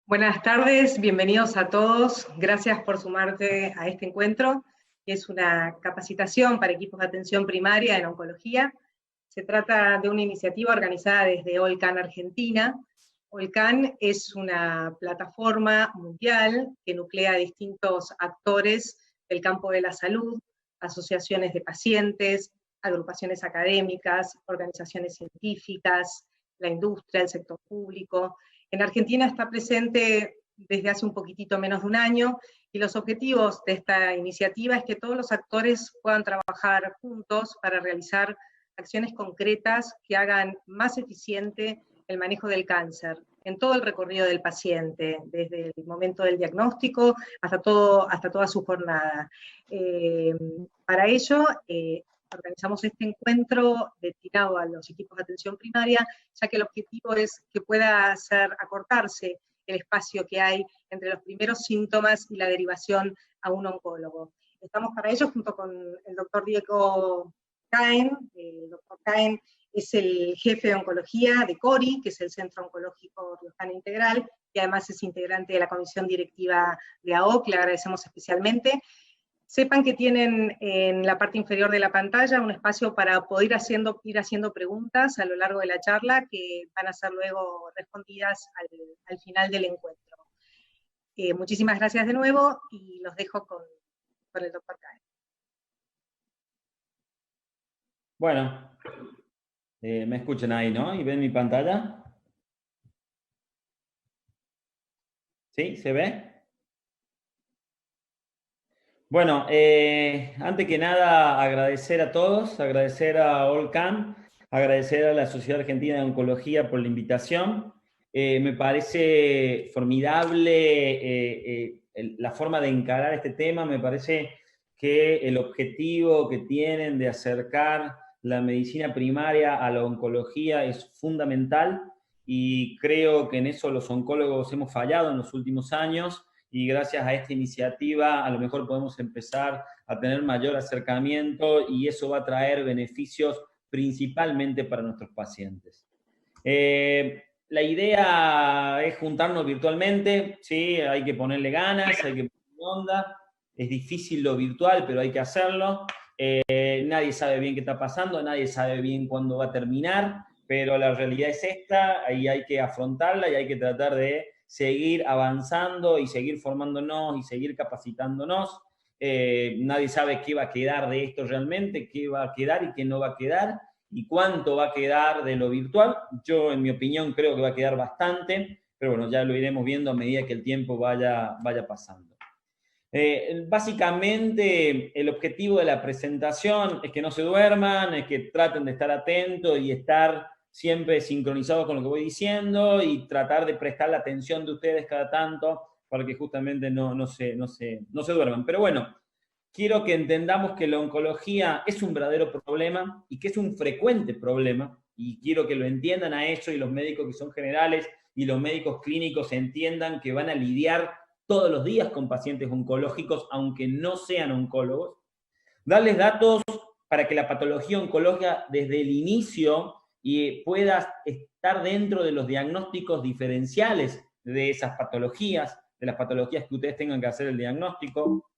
Buenas tardes, bienvenidos a todos. Gracias por sumarte a este encuentro, que es una capacitación para equipos de atención primaria en oncología. Se trata de una iniciativa organizada desde OLCAN Argentina. OLCAN es una plataforma mundial que nuclea a distintos actores del campo de la salud, asociaciones de pacientes, agrupaciones académicas, organizaciones científicas, la industria, el sector público. En Argentina está presente desde hace un poquitito menos de un año, y los objetivos de esta iniciativa es que todos los actores puedan trabajar juntos para realizar acciones concretas que hagan más eficiente el manejo del cáncer en todo el recorrido del paciente, desde el momento del diagnóstico hasta toda su jornada. Para ello, organizamos este encuentro destinado a los equipos de atención primaria, ya que el objetivo es que pueda acortarse el espacio que hay entre los primeros síntomas y la derivación a un oncólogo. Estamos para ello junto con el doctor Diego Caen. El doctor Caen es el jefe de oncología de CORI, que es el Centro Oncológico Riojano Integral, y además es integrante de la comisión directiva de AOC, le agradecemos especialmente. Sepan que tienen en la parte inferior de la pantalla un espacio para poder ir haciendo preguntas a lo largo de la charla, que van a ser luego respondidas al final del encuentro. Muchísimas gracias de nuevo y los dejo con el doctor Caen. Bueno, me escuchan ahí, ¿no? ¿Y ven mi pantalla? ¿Sí? ¿Se ve? Bueno, antes que nada agradecer a todos, agradecer a OLCAN, agradecer a la Sociedad Argentina de Oncología por la invitación. Me parece formidable la forma de encarar este tema. Me parece que el objetivo que tienen de acercar la medicina primaria a la oncología es fundamental, y creo que en eso los oncólogos hemos fallado en los últimos años, y gracias a esta iniciativa a lo mejor podemos empezar a tener mayor acercamiento, y eso va a traer beneficios principalmente para nuestros pacientes. La idea es juntarnos virtualmente, ¿sí? Hay que ponerle ganas, hay que ponerle onda. Es difícil lo virtual, pero hay que hacerlo. Nadie sabe bien qué está pasando, nadie sabe bien cuándo va a terminar, pero la realidad es esta, y hay que afrontarla y hay que tratar de seguir avanzando y seguir formándonos y seguir capacitándonos. Nadie sabe qué va a quedar de esto realmente, qué va a quedar y qué no va a quedar, y cuánto va a quedar de lo virtual. Yo, en mi opinión, creo que va a quedar bastante, pero bueno, ya lo iremos viendo a medida que el tiempo vaya pasando. Básicamente, el objetivo de la presentación es que no se duerman, es que traten de estar atentos y estar siempre sincronizados con lo que voy diciendo, y tratar de prestar la atención de ustedes cada tanto para que justamente no se duerman. Pero bueno, quiero que entendamos que la oncología es un verdadero problema y que es un frecuente problema, y quiero que lo entiendan a eso, y los médicos que son generales y los médicos clínicos entiendan que van a lidiar todos los días con pacientes oncológicos, aunque no sean oncólogos. Darles datos para que la patología oncológica desde el inicio pueda estar dentro de los diagnósticos diferenciales de esas patologías, de las patologías que ustedes tengan que hacer el diagnóstico.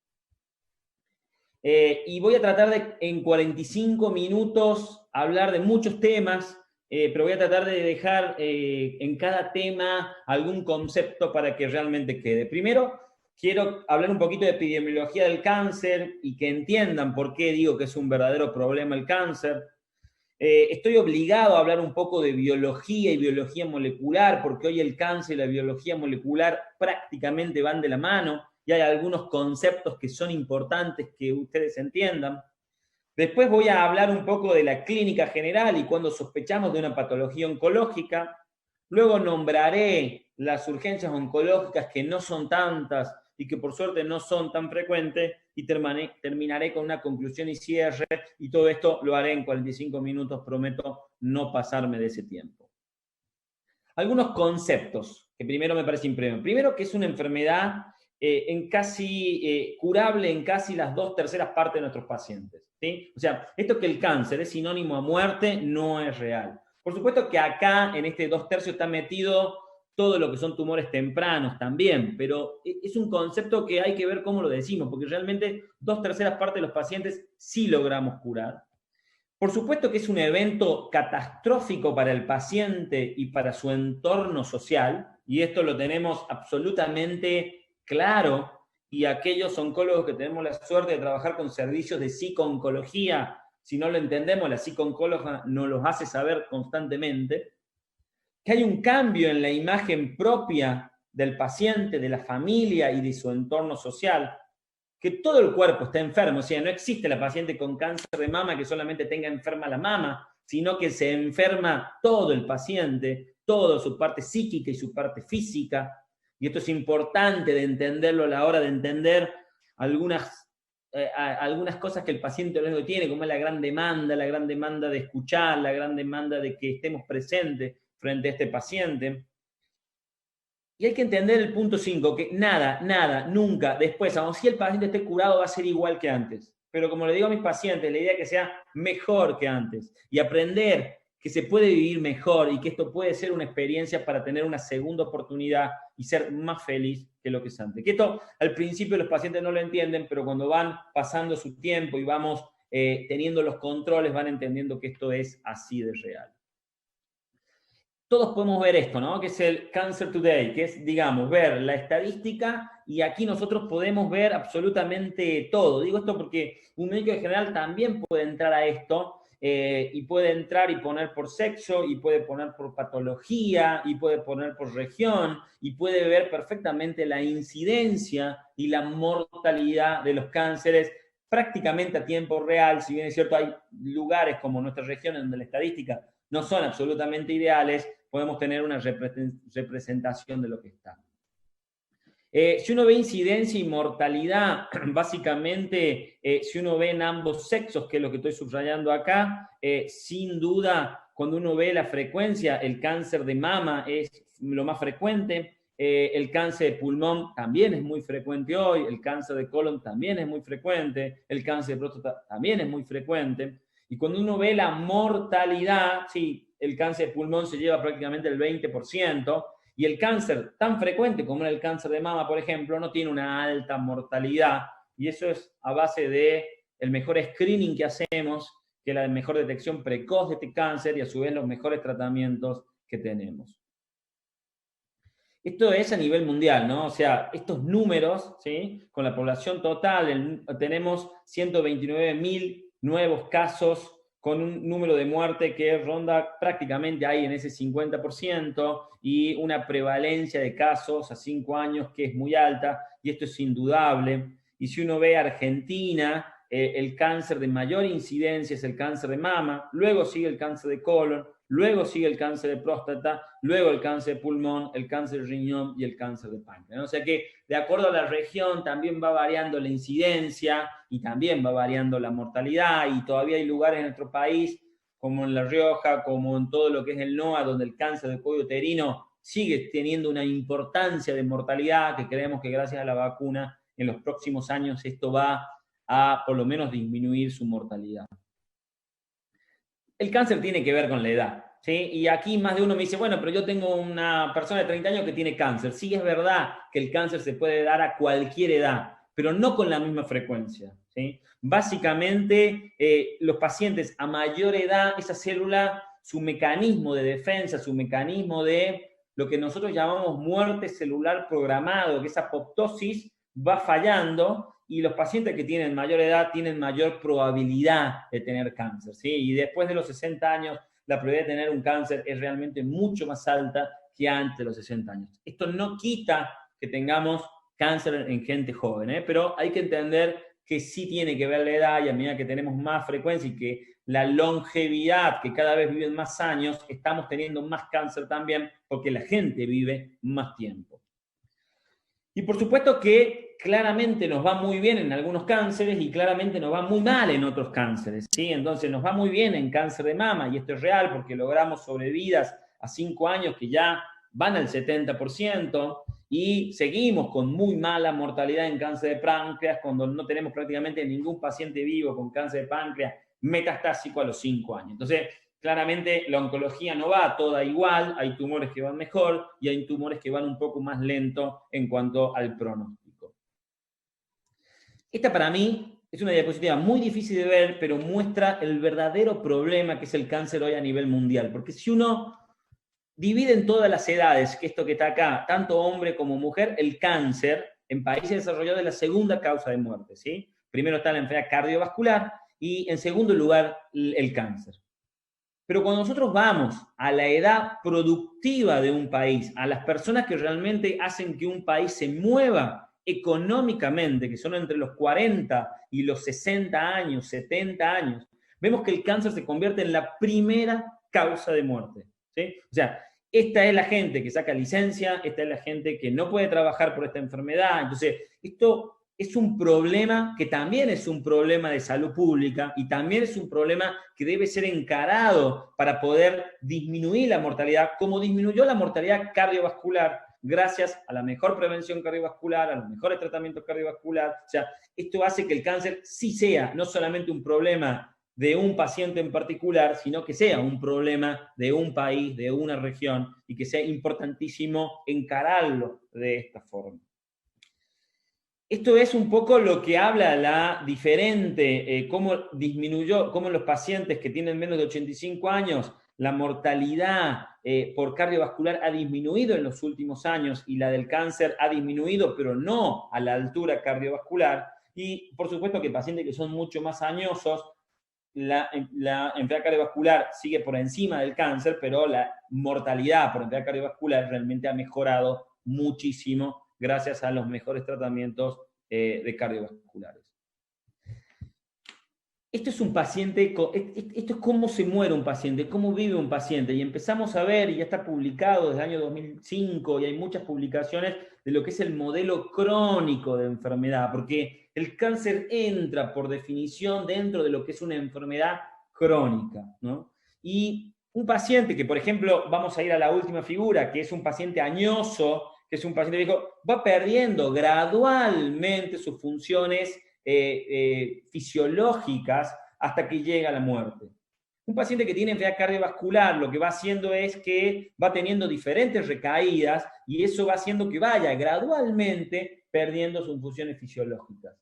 Y voy a tratar de, en 45 minutos, hablar de muchos temas, pero voy a tratar de dejar en cada tema algún concepto para que realmente quede. Primero, quiero hablar un poquito de epidemiología del cáncer y que entiendan por qué digo que es un verdadero problema el cáncer. Estoy obligado a hablar un poco de biología y biología molecular, porque hoy el cáncer y la biología molecular prácticamente van de la mano, y hay algunos conceptos que son importantes que ustedes entiendan. Después voy a hablar un poco de la clínica general y cuando sospechamos de una patología oncológica. Luego nombraré las urgencias oncológicas, que no son tantas y que por suerte no son tan frecuentes, y terminaré con una conclusión y cierre, y todo esto lo haré en 45 minutos, prometo no pasarme de ese tiempo. Algunos conceptos que primero me parecen importantes. Primero, que es una enfermedad curable en casi las 2/3 partes de nuestros pacientes, ¿sí? O sea, esto que el cáncer es sinónimo a muerte no es real. Por supuesto que acá, en este 2/3, está metido todo lo que son tumores tempranos también, pero es un concepto que hay que ver cómo lo decimos, porque realmente 2/3 partes de los pacientes sí logramos curar. Por supuesto que es un evento catastrófico para el paciente y para su entorno social, y esto lo tenemos absolutamente claro, y aquellos oncólogos que tenemos la suerte de trabajar con servicios de psico-oncología, si no lo entendemos, la psico-oncóloga nos los hace saber constantemente, que hay un cambio en la imagen propia del paciente, de la familia y de su entorno social, que todo el cuerpo está enfermo, o sea, no existe la paciente con cáncer de mama que solamente tenga enferma la mama, sino que se enferma todo el paciente, toda su parte psíquica y su parte física, y esto es importante de entenderlo a la hora de entender algunas cosas que el paciente luego tiene, como es la gran demanda de escuchar, la gran demanda de que estemos presentes frente a este paciente. Y hay que entender el punto 5, que nada, nunca, después, aun si el paciente esté curado, va a ser igual que antes. Pero como le digo a mis pacientes, la idea es que sea mejor que antes. Y aprender que se puede vivir mejor y que esto puede ser una experiencia para tener una segunda oportunidad y ser más feliz que lo que es antes. Que esto al principio los pacientes no lo entienden, pero cuando van pasando su tiempo y vamos teniendo los controles, van entendiendo que esto es así de real. Todos podemos ver esto, ¿no? Que es el Cancer Today, que es, digamos, ver la estadística y aquí nosotros podemos ver absolutamente todo. Digo esto porque un médico en general también puede entrar a esto y puede entrar y poner por sexo y puede poner por patología y puede poner por región y puede ver perfectamente la incidencia y la mortalidad de los cánceres prácticamente a tiempo real. Si bien es cierto, hay lugares como nuestra región donde la estadística no son absolutamente ideales, podemos tener una representación de lo que está. Si uno ve incidencia y mortalidad, básicamente, si uno ve en ambos sexos, que es lo que estoy subrayando acá, sin duda, cuando uno ve la frecuencia, el cáncer de mama es lo más frecuente, el cáncer de pulmón también es muy frecuente hoy, el cáncer de colon también es muy frecuente, el cáncer de próstata también es muy frecuente. Y cuando uno ve la mortalidad, sí, el cáncer de pulmón se lleva prácticamente el 20%, y el cáncer tan frecuente como el cáncer de mama, por ejemplo, no tiene una alta mortalidad, y eso es a base de el mejor screening que hacemos, que es la mejor detección precoz de este cáncer, y a su vez los mejores tratamientos que tenemos. Esto es a nivel mundial, ¿no? O sea, estos números, ¿sí? Con la población total, tenemos 129.000 nuevos casos con un número de muerte que ronda prácticamente ahí en ese 50% y una prevalencia de casos a 5 años que es muy alta, y esto es indudable. Y si uno ve Argentina, el cáncer de mayor incidencia es el cáncer de mama, luego sigue el cáncer de colon, luego sigue el cáncer de próstata, luego el cáncer de pulmón, el cáncer de riñón y el cáncer de páncreas, ¿no? O sea que de acuerdo a la región también va variando la incidencia y también va variando la mortalidad, y todavía hay lugares en nuestro país, como en La Rioja, como en todo lo que es el NOA, donde el cáncer de cuello uterino sigue teniendo una importancia de mortalidad, que creemos que gracias a la vacuna en los próximos años esto va a por lo menos disminuir su mortalidad. El cáncer tiene que ver con la edad, ¿sí? Y aquí más de uno me dice, bueno, pero yo tengo una persona de 30 años que tiene cáncer. Sí, es verdad que el cáncer se puede dar a cualquier edad, pero no con la misma frecuencia, ¿sí? Básicamente, los pacientes a mayor edad, esa célula, su mecanismo de defensa, su mecanismo de lo que nosotros llamamos muerte celular programado, que esa apoptosis va fallando, y los pacientes que tienen mayor edad tienen mayor probabilidad de tener cáncer, ¿sí? Y después de los 60 años, la probabilidad de tener un cáncer es realmente mucho más alta que antes de los 60 años. Esto no quita que tengamos cáncer en gente joven, pero hay que entender que sí tiene que ver la edad, y a medida que tenemos más frecuencia y que la longevidad, que cada vez viven más años, estamos teniendo más cáncer también porque la gente vive más tiempo. Y por supuesto que claramente nos va muy bien en algunos cánceres y claramente nos va muy mal en otros cánceres, ¿sí? Entonces nos va muy bien en cáncer de mama, y esto es real porque logramos sobrevidas a 5 años que ya van al 70%, y seguimos con muy mala mortalidad en cáncer de páncreas cuando no tenemos prácticamente ningún paciente vivo con cáncer de páncreas metastásico a los 5 años. Entonces, claramente la oncología no va toda igual, hay tumores que van mejor y hay tumores que van un poco más lento en cuanto al pronóstico. Esta para mí es una diapositiva muy difícil de ver, pero muestra el verdadero problema que es el cáncer hoy a nivel mundial, porque si uno divide en todas las edades, que esto que está acá, tanto hombre como mujer, el cáncer en países desarrollados es la segunda causa de muerte, ¿sí? Primero está la enfermedad cardiovascular y en segundo lugar el cáncer. Pero cuando nosotros vamos a la edad productiva de un país, a las personas que realmente hacen que un país se mueva económicamente, que son entre los 40 y los 60 años, 70 años, vemos que el cáncer se convierte en la primera causa de muerte, ¿sí? O sea, esta es la gente que saca licencia, esta es la gente que no puede trabajar por esta enfermedad. Entonces, esto es un problema que también es un problema de salud pública y también es un problema que debe ser encarado para poder disminuir la mortalidad, como disminuyó la mortalidad cardiovascular gracias a la mejor prevención cardiovascular, a los mejores tratamientos cardiovasculares. O sea, esto hace que el cáncer sí sea no solamente un problema de un paciente en particular, sino que sea un problema de un país, de una región, y que sea importantísimo encararlo de esta forma. Esto es un poco lo que habla la diferente, cómo disminuyó, cómo en los pacientes que tienen menos de 85 años, la mortalidad por cardiovascular ha disminuido en los últimos años y la del cáncer ha disminuido, pero no a la altura cardiovascular. Y por supuesto que pacientes que son mucho más añosos, la enfermedad cardiovascular sigue por encima del cáncer, pero la mortalidad por enfermedad cardiovascular realmente ha mejorado muchísimo gracias a los mejores tratamientos de cardiovasculares. Esto es un paciente, esto es cómo se muere un paciente, cómo vive un paciente, y empezamos a ver, y ya está publicado desde el año 2005, y hay muchas publicaciones de lo que es el modelo crónico de enfermedad, porque el cáncer entra por definición dentro de lo que es una enfermedad crónica, ¿no? Y un paciente que, por ejemplo, vamos a ir a la última figura, que es un paciente añoso, que es un paciente viejo, va perdiendo gradualmente sus funciones fisiológicas hasta que llega a la muerte. Un paciente que tiene enfermedad cardiovascular lo que va haciendo es que va teniendo diferentes recaídas y eso va haciendo que vaya gradualmente perdiendo sus funciones fisiológicas.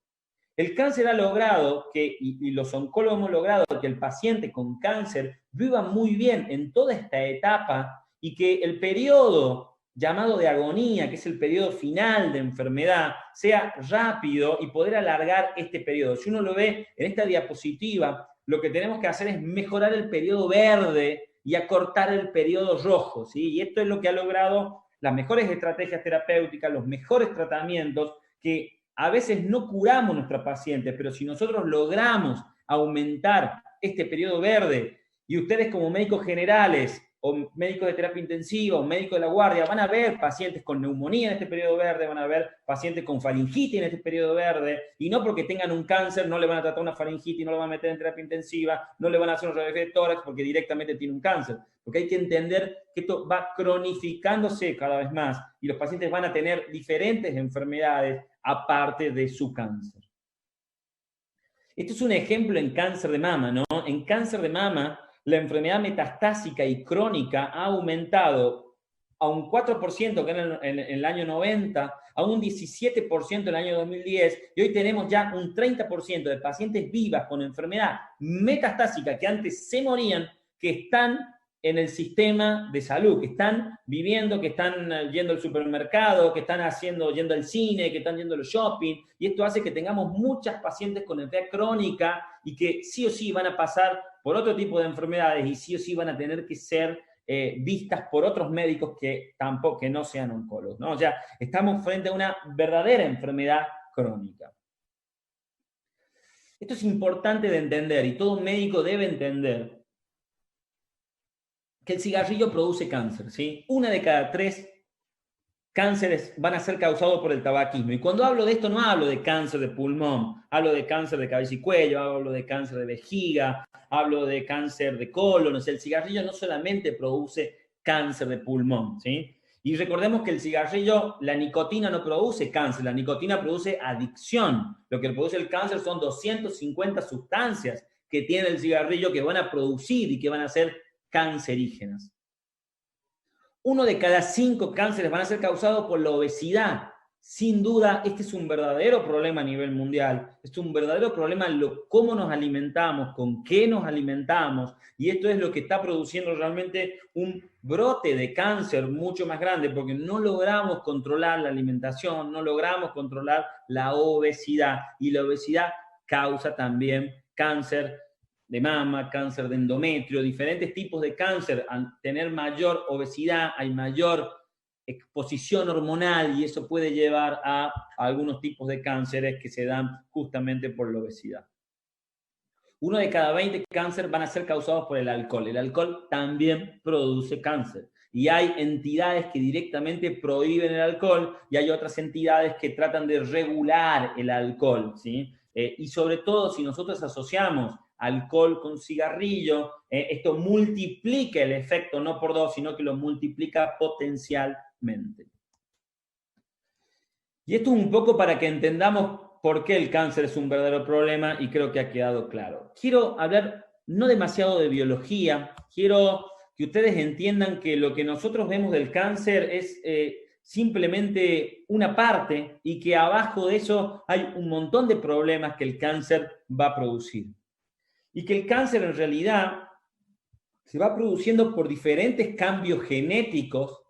El cáncer ha logrado y los oncólogos hemos logrado que el paciente con cáncer viva muy bien en toda esta etapa y que el periodo llamado de agonía, que es el periodo final de enfermedad, sea rápido y poder alargar este periodo. Si uno lo ve en esta diapositiva, lo que tenemos que hacer es mejorar el periodo verde y acortar el periodo rojo, ¿sí? Y esto es lo que ha logrado las mejores estrategias terapéuticas, los mejores tratamientos, que a veces no curamos a nuestros pacientes, pero si nosotros logramos aumentar este periodo verde, y ustedes como médicos generales, o médicos de terapia intensiva, o médicos de la guardia, van a ver pacientes con neumonía en este periodo verde, van a ver pacientes con faringitis en este periodo verde, y no porque tengan un cáncer no le van a tratar una faringitis, no le van a meter en terapia intensiva, no le van a hacer un radiografía de tórax porque directamente tiene un cáncer. Porque hay que entender que esto va cronificándose cada vez más, y los pacientes van a tener diferentes enfermedades aparte de su cáncer. Esto es un ejemplo en cáncer de mama, ¿no? En cáncer de mama, la enfermedad metastásica y crónica ha aumentado a un 4% que era en el año 90, a un 17% en el año 2010, y hoy tenemos ya un 30% de pacientes vivas con enfermedad metastásica que antes se morían, que están en el sistema de salud, que están viviendo, que están yendo al supermercado, que están yendo al cine, que están yendo al shopping, y esto hace que tengamos muchas pacientes con enfermedad crónica y que sí o sí van a pasar por otro tipo de enfermedades y sí o sí van a tener que ser vistas por otros médicos que no sean oncólogos, ¿no? O sea, estamos frente a una verdadera enfermedad crónica. Esto es importante de entender y todo médico debe entender que el cigarrillo produce cáncer, ¿sí? 1 de cada 3 cánceres van a ser causados por el tabaquismo. Y cuando hablo de esto no hablo de cáncer de pulmón, hablo de cáncer de cabeza y cuello, hablo de cáncer de vejiga, hablo de cáncer de colon. O sea, el cigarrillo no solamente produce cáncer de pulmón, ¿sí? Y recordemos que el cigarrillo, la nicotina no produce cáncer, la nicotina produce adicción. Lo que produce el cáncer son 250 sustancias que tiene el cigarrillo que van a producir y que van a hacer cancerígenas. 1 de cada 5 cánceres van a ser causados por la obesidad. Sin duda, este es un verdadero problema a nivel mundial. Es un verdadero problema cómo nos alimentamos, con qué nos alimentamos. Y esto es lo que está produciendo realmente un brote de cáncer mucho más grande, porque no logramos controlar la alimentación, no logramos controlar la obesidad. Y la obesidad causa también cáncer de mama, cáncer de endometrio, diferentes tipos de cáncer. Al tener mayor obesidad hay mayor exposición hormonal y eso puede llevar a algunos tipos de cánceres que se dan justamente por la obesidad. 1 de cada 20 cánceres van a ser causados por el alcohol. El alcohol también produce cáncer. Y hay entidades que directamente prohíben el alcohol y hay otras entidades que tratan de regular el alcohol, ¿sí? Y sobre todo si nosotros asociamos alcohol con cigarrillo, esto multiplica el efecto no por 2, sino que lo multiplica potencialmente. Y esto es un poco para que entendamos por qué el cáncer es un verdadero problema y creo que ha quedado claro. Quiero hablar no demasiado de biología, quiero que ustedes entiendan que lo que nosotros vemos del cáncer es simplemente una parte y que abajo de eso hay un montón de problemas que el cáncer va a producir. Y que el cáncer en realidad se va produciendo por diferentes cambios genéticos.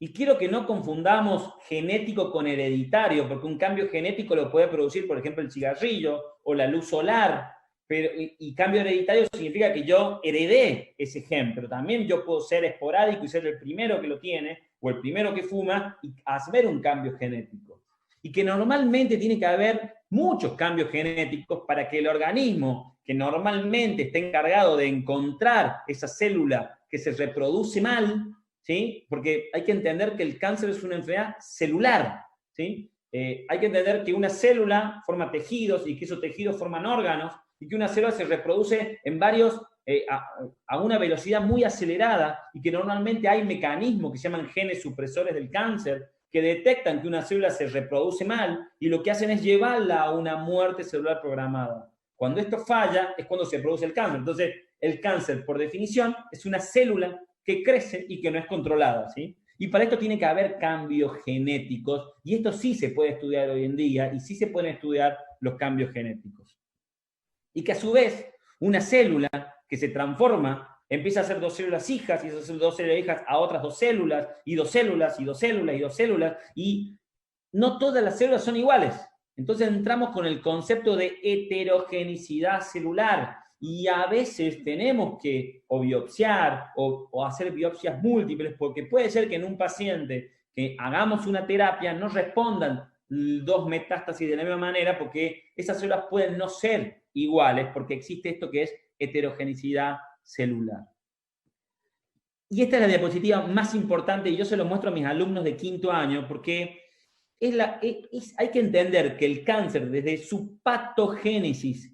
Y quiero que no confundamos genético con hereditario, porque un cambio genético lo puede producir, por ejemplo, el cigarrillo o la luz solar, y cambio hereditario significa que yo heredé ese gen, pero también yo puedo ser esporádico y ser el primero que lo tiene, o el primero que fuma, y hacer un cambio genético. Y que normalmente tiene que haber muchos cambios genéticos para que el organismo, que normalmente está encargado de encontrar esa célula que se reproduce mal, ¿sí? Porque hay que entender que el cáncer es una enfermedad celular, ¿sí? Hay que entender que una célula forma tejidos y que esos tejidos forman órganos y que una célula se reproduce en varios, a una velocidad muy acelerada y que normalmente hay mecanismos que se llaman genes supresores del cáncer que detectan que una célula se reproduce mal y lo que hacen es llevarla a una muerte celular programada. Cuando esto falla es cuando se produce el cáncer. Entonces, el cáncer, por definición, es una célula que crece y que no es controlada, ¿sí? Y para esto tiene que haber cambios genéticos, y esto sí se puede estudiar hoy en día, y sí se pueden estudiar los cambios genéticos. Y que a su vez, una célula que se transforma, empieza a hacer 2 células hijas, y esas 2 células hijas a otras 2 células, y 2 células, y 2 células, y 2 células, y no todas las células son iguales. Entonces entramos con el concepto de heterogenicidad celular, y a veces tenemos que o biopsiar o hacer biopsias múltiples, porque puede ser que en un paciente que hagamos una terapia no respondan 2 metástasis de la misma manera, porque esas células pueden no ser iguales, porque existe esto que es heterogenicidad celular. Y esta es la diapositiva más importante, y yo se lo muestro a mis alumnos de 5º año, porque hay que entender que el cáncer, desde su patogénesis,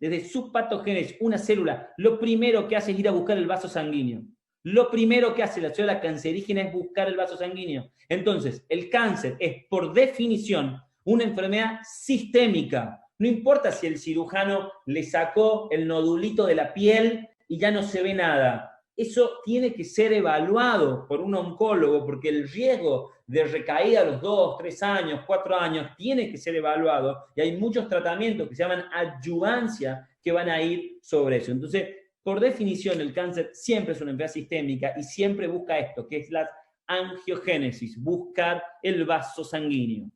una célula, lo primero que hace es ir a buscar el vaso sanguíneo. Lo primero que hace la célula cancerígena es buscar el vaso sanguíneo. Entonces, el cáncer es, por definición, una enfermedad sistémica. No importa si el cirujano le sacó el nodulito de la piel y ya no se ve nada. Eso tiene que ser evaluado por un oncólogo, porque el riesgo de recaída a los 2, 3 años, 4 años tiene que ser evaluado, y hay muchos tratamientos que se llaman adyuvancia que van a ir sobre eso. Entonces, por definición, el cáncer siempre es una enfermedad sistémica y siempre busca esto, que es la angiogénesis, buscar el vaso sanguíneo.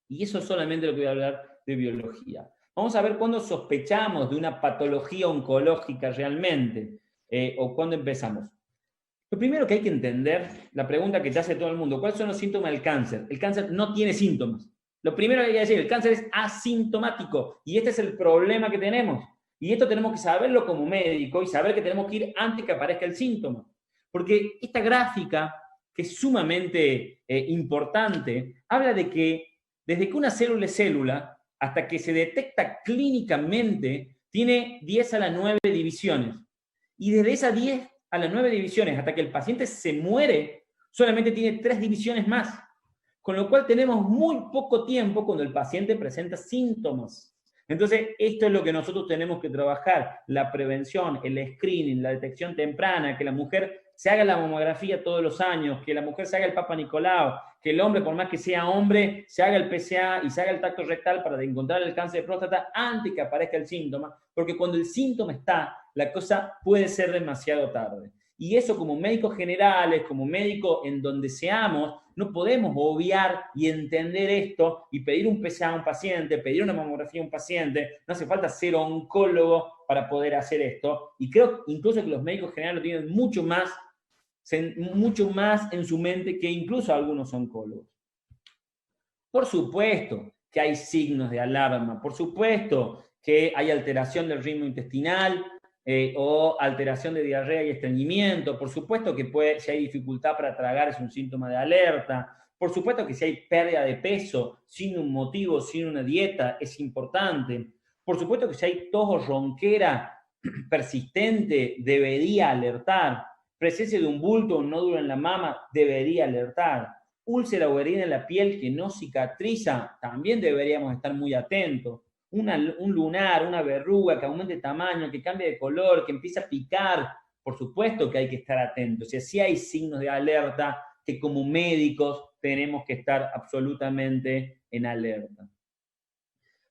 Y eso es solamente lo que voy a hablar de biología. Vamos a ver cuándo sospechamos de una patología oncológica realmente, o cuándo empezamos. Lo primero que hay que entender, la pregunta que te hace todo el mundo, ¿cuáles son los síntomas del cáncer? El cáncer no tiene síntomas. Lo primero que hay que decir, el cáncer es asintomático, y este es el problema que tenemos. Y esto tenemos que saberlo como médico y saber que tenemos que ir antes que aparezca el síntoma. Porque esta gráfica, que es sumamente importante, habla de que desde que una célula es célula, hasta que se detecta clínicamente, tiene 10 a la 9 divisiones. Y desde esas 10 a las 9 divisiones, hasta que el paciente se muere, solamente tiene 3 divisiones más. Con lo cual tenemos muy poco tiempo cuando el paciente presenta síntomas. Entonces, esto es lo que nosotros tenemos que trabajar, la prevención, el screening, la detección temprana, que la mujer se haga la mamografía todos los años, que la mujer se haga el Papa Nicolau, que el hombre, por más que sea hombre, se haga el PSA y se haga el tacto rectal para encontrar el cáncer de próstata antes que aparezca el síntoma, porque cuando el síntoma está, la cosa puede ser demasiado tarde. Y eso como médicos generales, como médicos en donde seamos, no podemos obviar y entender esto y pedir un PSA a un paciente, pedir una mamografía a un paciente. No hace falta ser oncólogo para poder hacer esto. Y creo incluso que los médicos generales lo tienen mucho más en su mente que incluso algunos oncólogos. Por supuesto que hay signos de alarma, por supuesto que hay alteración del ritmo intestinal, o alteración de diarrea y estreñimiento. Por supuesto que si hay dificultad para tragar es un síntoma de alerta. Por supuesto que si hay pérdida de peso sin un motivo, sin una dieta, es importante. Por supuesto que si hay tos o ronquera persistente, debería alertar. Presencia de un bulto o un nódulo en la mama, debería alertar. Úlcera o herida en la piel que no cicatriza, también deberíamos estar muy atentos. Un lunar, una verruga que aumente de tamaño, que cambie de color, que empiece a picar, por supuesto que hay que estar atentos. O sea, sí hay signos de alerta que como médicos tenemos que estar absolutamente en alerta.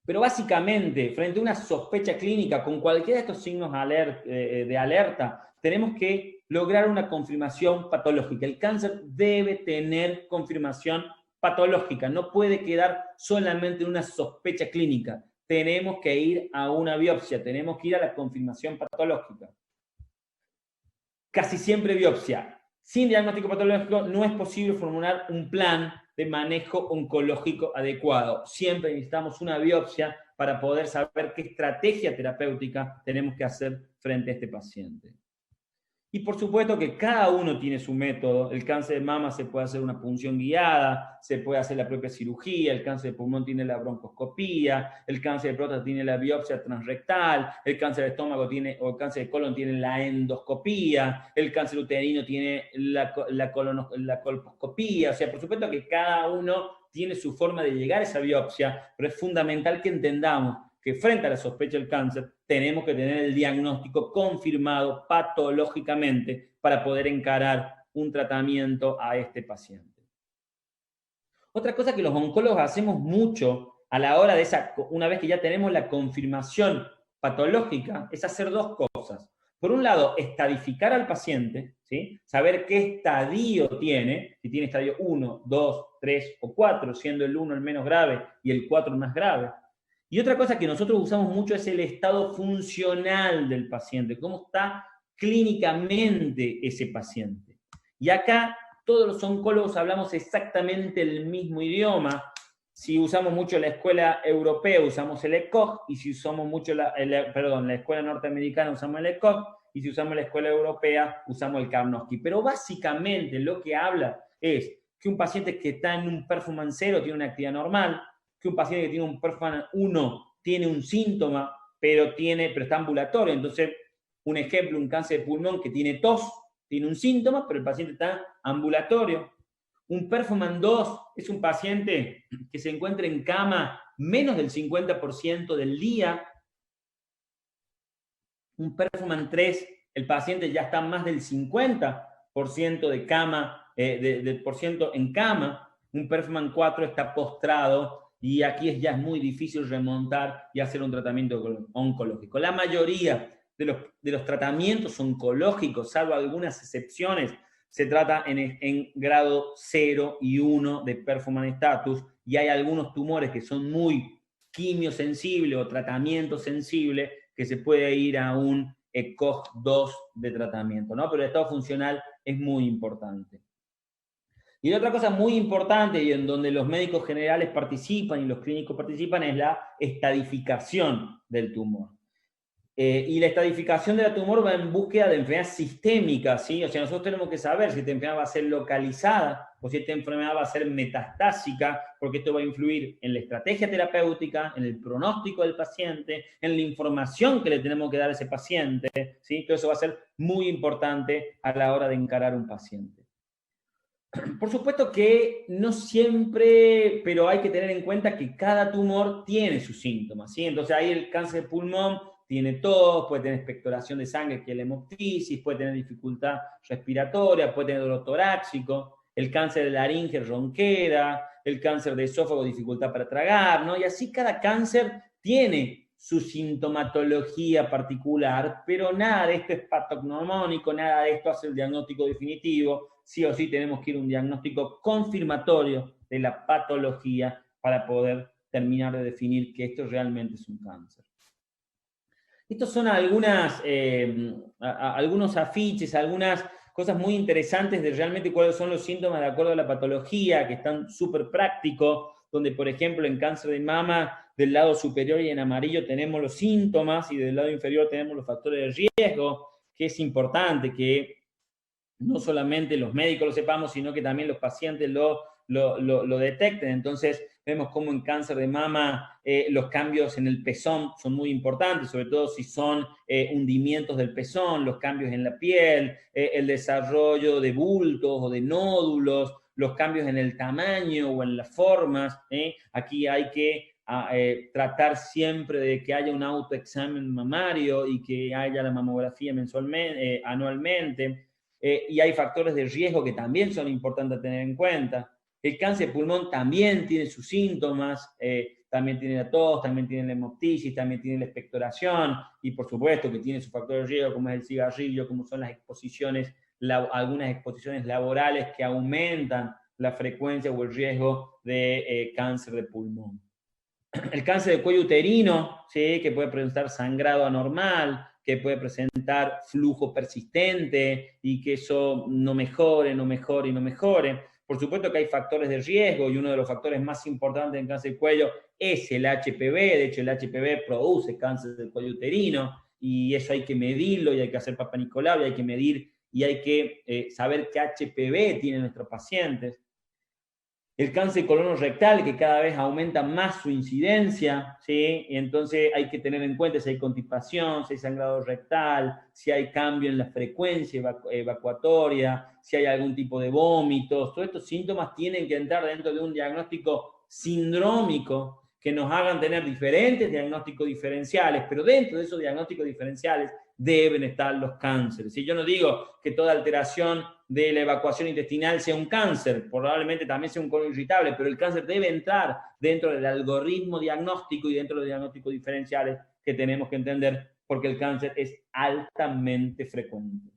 Pero básicamente, frente a una sospecha clínica con cualquiera de estos signos de alerta, tenemos que lograr una confirmación patológica. El cáncer debe tener confirmación patológica, no puede quedar solamente en una sospecha clínica. Tenemos que ir a una biopsia, tenemos que ir a la confirmación patológica. Casi siempre biopsia. Sin diagnóstico patológico no es posible formular un plan de manejo oncológico adecuado. Siempre necesitamos una biopsia para poder saber qué estrategia terapéutica tenemos que hacer frente a este paciente. Y por supuesto que cada uno tiene su método. El cáncer de mama se puede hacer una punción guiada, se puede hacer la propia cirugía, el cáncer de pulmón tiene la broncoscopía, el cáncer de próstata tiene la biopsia transrectal, el cáncer de estómago o el cáncer de colon tiene la endoscopía, el cáncer uterino tiene la colposcopía. O sea, por supuesto que cada uno tiene su forma de llegar a esa biopsia, pero es fundamental que entendamos que frente a la sospecha del cáncer tenemos que tener el diagnóstico confirmado patológicamente para poder encarar un tratamiento a este paciente. Otra cosa que los oncólogos hacemos mucho a la hora de una vez que ya tenemos la confirmación patológica, es hacer dos cosas. Por un lado, estadificar al paciente, ¿sí? Saber qué estadio tiene, si tiene estadio 1, 2, 3 o 4, siendo el 1 el menos grave y el 4 el más grave. Y otra cosa que nosotros usamos mucho es el estado funcional del paciente, cómo está clínicamente ese paciente. Y acá todos los oncólogos hablamos exactamente el mismo idioma. Si usamos mucho la escuela europea, usamos el ECOG, y si usamos mucho la escuela norteamericana, usamos el ECOG, y si usamos la escuela europea, usamos el Karnofsky. Pero básicamente lo que habla es que un paciente que está en un performance 0 tiene una actividad normal, que un paciente que tiene un performance 1 tiene un síntoma, pero está ambulatorio. Entonces, un ejemplo, un cáncer de pulmón que tiene tos, tiene un síntoma, pero el paciente está ambulatorio. Un performance 2 es un paciente que se encuentra en cama menos del 50% del día. Un performance 3, el paciente ya está más del 50% de cama, por ciento en cama. Un performance 4 está postrado y aquí ya es muy difícil remontar y hacer un tratamiento oncológico. La mayoría de los tratamientos oncológicos, salvo algunas excepciones, se trata en grado 0 y 1 de performance status, y hay algunos tumores que son muy quimiosensibles o tratamiento sensible que se puede ir a un ECOG 2 de tratamiento, ¿no? Pero el estado funcional es muy importante. Y otra cosa muy importante y en donde los médicos generales participan y los clínicos participan es la estadificación del tumor. Y la estadificación del tumor va en búsqueda de enfermedad sistémica, ¿sí? O sea, nosotros tenemos que saber si esta enfermedad va a ser localizada o si esta enfermedad va a ser metastásica, porque esto va a influir en la estrategia terapéutica, en el pronóstico del paciente, en la información que le tenemos que dar a ese paciente, ¿sí? Todo eso va a ser muy importante a la hora de encarar un paciente. Por supuesto que no siempre, pero hay que tener en cuenta que cada tumor tiene sus síntomas, ¿sí? Entonces ahí el cáncer de pulmón tiene tos, puede tener expectoración de sangre, que es la hemoptisis, puede tener dificultad respiratoria, puede tener dolor torácico, el cáncer de laringe, ronquera, el cáncer de esófago, dificultad para tragar, ¿no? Y así cada cáncer tiene su sintomatología particular, pero nada de esto es patognomónico, nada de esto hace el diagnóstico definitivo. Sí o sí tenemos que ir a un diagnóstico confirmatorio de la patología para poder terminar de definir que esto realmente es un cáncer. Estos son algunos afiches, algunas cosas muy interesantes de realmente cuáles son los síntomas de acuerdo a la patología, que están súper prácticos, donde por ejemplo en cáncer de mama del lado superior y en amarillo tenemos los síntomas y del lado inferior tenemos los factores de riesgo, que es importante que no solamente los médicos lo sepamos, sino que también los pacientes lo detecten. Entonces, vemos cómo en cáncer de mama los cambios en el pezón son muy importantes, sobre todo si son hundimientos del pezón, los cambios en la piel, el desarrollo de bultos o de nódulos, los cambios en el tamaño o en las formas. Aquí hay que tratar siempre de que haya un autoexamen mamario y que haya la mamografía anualmente. Y hay factores de riesgo que también son importantes a tener en cuenta. El cáncer de pulmón también tiene sus síntomas, también tiene la tos, también tiene la hemoptisis, también tiene la expectoración y por supuesto que tiene sus factores de riesgo como es el cigarrillo, como son las exposiciones, algunas exposiciones laborales que aumentan la frecuencia o el riesgo de cáncer de pulmón. El cáncer de cuello uterino, ¿sí? Que puede presentar sangrado anormal, que puede presentar flujo persistente y que eso no mejore. Por supuesto que hay factores de riesgo y uno de los factores más importantes en cáncer de cuello es el HPV. De hecho, el HPV produce cáncer del cuello uterino y eso hay que medirlo y hay que hacer Papa Nicolau y hay que medir y hay que saber qué HPV tienen nuestros pacientes. El cáncer colorectal, que cada vez aumenta más su incidencia, ¿sí? Y entonces hay que tener en cuenta si hay constipación, si hay sangrado rectal, si hay cambio en la frecuencia evacuatoria, si hay algún tipo de vómitos. Todos estos síntomas tienen que entrar dentro de un diagnóstico sindrómico que nos hagan tener diferentes diagnósticos diferenciales, pero dentro de esos diagnósticos diferenciales deben estar los cánceres. Y yo no digo que toda alteración de la evacuación intestinal sea un cáncer, probablemente también sea un colon irritable, pero el cáncer debe entrar dentro del algoritmo diagnóstico y dentro de los diagnósticos diferenciales que tenemos que entender, porque el cáncer es altamente frecuente.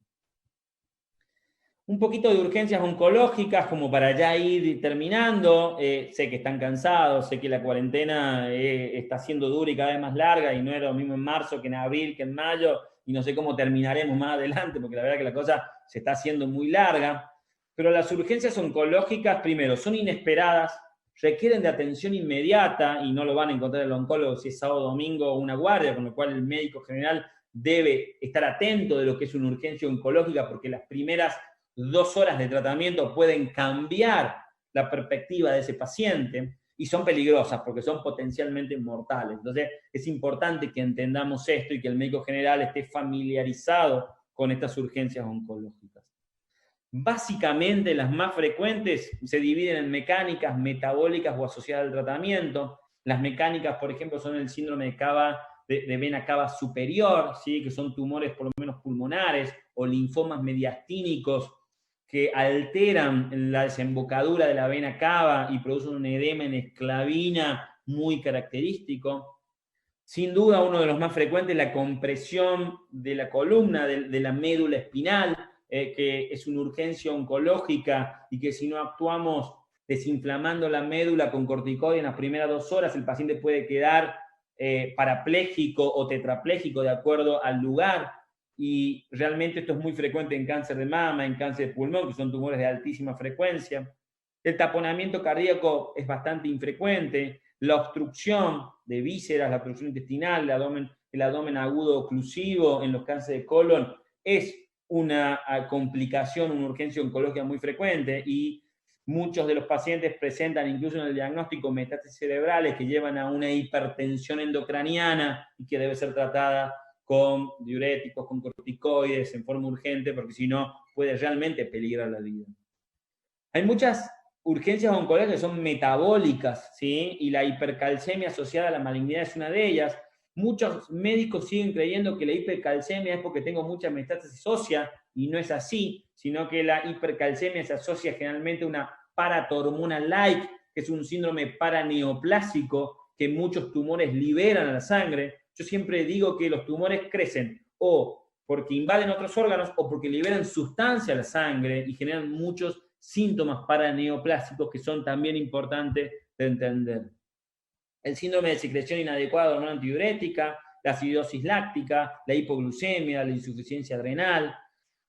Un poquito de urgencias oncológicas como para ya ir terminando. Sé que están cansados, sé que la cuarentena está siendo dura y cada vez más larga y no era lo mismo en marzo que en abril, que en mayo, y no sé cómo terminaremos más adelante porque la verdad que la cosa se está haciendo muy larga. Pero las urgencias oncológicas, primero, son inesperadas, requieren de atención inmediata y no lo van a encontrar el oncólogo si es sábado, domingo o una guardia, con lo cual el médico general debe estar atento de lo que es una urgencia oncológica porque las primeras 2 horas de tratamiento pueden cambiar la perspectiva de ese paciente y son peligrosas porque son potencialmente mortales. Entonces es importante que entendamos esto y que el médico general esté familiarizado con estas urgencias oncológicas. Básicamente las más frecuentes se dividen en mecánicas, metabólicas o asociadas al tratamiento. Las mecánicas, por ejemplo, son el síndrome de vena cava superior, ¿sí? Que son tumores por lo menos pulmonares o linfomas mediastínicos que alteran la desembocadura de la vena cava y producen un edema en esclavina muy característico. Sin duda, uno de los más frecuentes es la compresión de la columna, de la médula espinal, que es una urgencia oncológica y que si no actuamos desinflamando la médula con corticoides en las primeras 2 horas, el paciente puede quedar parapléjico o tetrapléjico de acuerdo al lugar. Y realmente esto es muy frecuente en cáncer de mama, en cáncer de pulmón, que son tumores de altísima frecuencia. El taponamiento cardíaco es bastante infrecuente. La obstrucción de vísceras, la obstrucción intestinal, el abdomen agudo oclusivo en los cánceres de colon es una complicación, una urgencia oncológica muy frecuente y muchos de los pacientes presentan incluso en el diagnóstico metástasis cerebrales que llevan a una hipertensión endocraniana y que debe ser tratada con diuréticos, con corticoides en forma urgente, porque si no puede realmente peligrar la vida. Hay muchas urgencias oncológicas que son metabólicas, ¿sí? Y la hipercalcemia asociada a la malignidad es una de ellas. Muchos médicos siguen creyendo que la hipercalcemia es porque tengo mucha metástasis ósea, y no es así, sino que la hipercalcemia se asocia generalmente a una paratormona-like, que es un síndrome paraneoplásico que muchos tumores liberan a la sangre. Yo siempre digo que los tumores crecen o porque invaden otros órganos o porque liberan sustancia a la sangre y generan muchos síntomas paraneoplásicos que son también importantes de entender. El síndrome de secreción inadecuada de hormona antidiurética, la acidosis láctica, la hipoglucemia, la insuficiencia adrenal,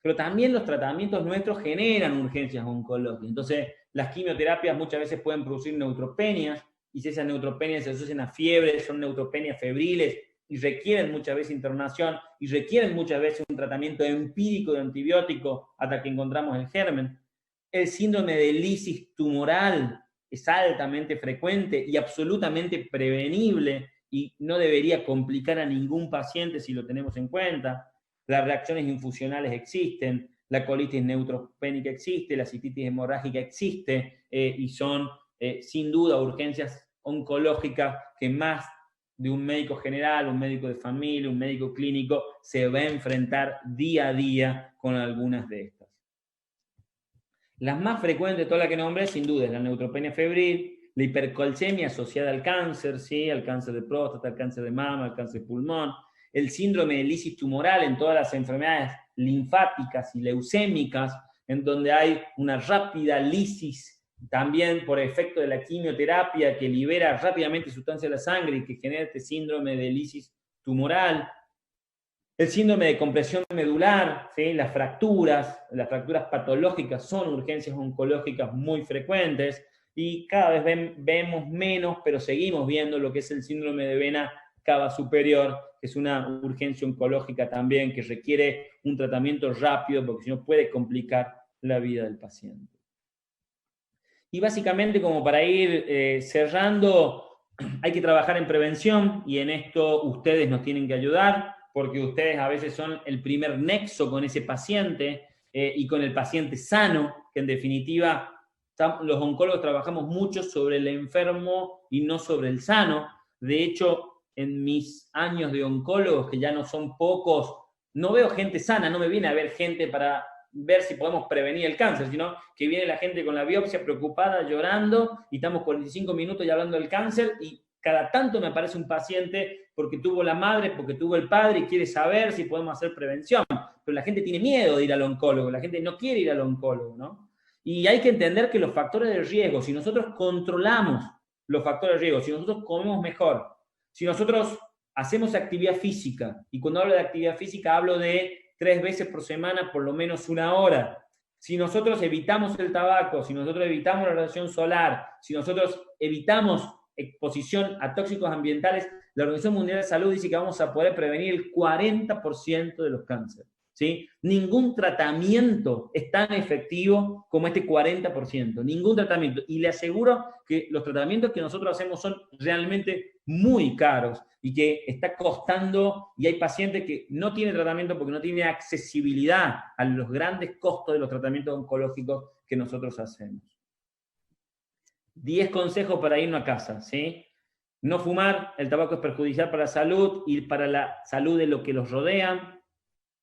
pero también los tratamientos nuestros generan urgencias oncológicas. Entonces, las quimioterapias muchas veces pueden producir neutropenias, y si esas neutropenias se asocian a fiebre, son neutropenias febriles, y requieren muchas veces internación, y requieren muchas veces un tratamiento empírico de antibiótico hasta que encontramos el germen. El síndrome de lisis tumoral es altamente frecuente y absolutamente prevenible y no debería complicar a ningún paciente si lo tenemos en cuenta. Las reacciones infusionales existen, la colitis neutropénica existe, la cistitis hemorrágica existe, y son sin duda urgencias oncológicas que más de un médico general, un médico de familia, un médico clínico se va a enfrentar día a día con algunas de estas. Las más frecuentes, todas las que nombré, sin duda, es la neutropenia febril, la hipercalcemia asociada al cáncer, ¿sí? Al cáncer de próstata, al cáncer de mama, al cáncer de pulmón, el síndrome de lisis tumoral en todas las enfermedades linfáticas y leucémicas, en donde hay una rápida lisis también por efecto de la quimioterapia que libera rápidamente sustancia de la sangre y que genera este síndrome de lisis tumoral. El síndrome de compresión medular, ¿sí? Las fracturas patológicas son urgencias oncológicas muy frecuentes y cada vez vemos menos, pero seguimos viendo lo que es el síndrome de vena cava superior, que es una urgencia oncológica también que requiere un tratamiento rápido porque si no puede complicar la vida del paciente. Y básicamente, como para ir cerrando, hay que trabajar en prevención y en esto ustedes nos tienen que ayudar, porque ustedes a veces son el primer nexo con ese paciente y con el paciente sano, que en definitiva los oncólogos trabajamos mucho sobre el enfermo y no sobre el sano. De hecho, en mis años de oncólogos, que ya no son pocos, no veo gente sana, no me viene a ver gente para ver si podemos prevenir el cáncer, sino que viene la gente con la biopsia preocupada, llorando, y estamos 45 minutos ya hablando del cáncer, y cada tanto me aparece un paciente porque tuvo la madre, porque tuvo el padre, y quiere saber si podemos hacer prevención. Pero la gente tiene miedo de ir al oncólogo, la gente no quiere ir al oncólogo, ¿no? Y hay que entender que los factores de riesgo, si nosotros controlamos los factores de riesgo, si nosotros comemos mejor, si nosotros hacemos actividad física, y cuando hablo de actividad física hablo de 3 veces por semana, por lo menos 1 hora. Si nosotros evitamos el tabaco, si nosotros evitamos la radiación solar, si nosotros evitamos exposición a tóxicos ambientales, la Organización Mundial de Salud dice que vamos a poder prevenir el 40% de los cánceres. ¿Sí? Ningún tratamiento es tan efectivo como este 40%, ningún tratamiento. Y le aseguro que los tratamientos que nosotros hacemos son realmente muy caros y que está costando, y hay pacientes que no tienen tratamiento porque no tienen accesibilidad a los grandes costos de los tratamientos oncológicos que nosotros hacemos. 10 consejos para irnos a casa, ¿sí? No fumar, el tabaco es perjudicial para la salud y para la salud de los que los rodean.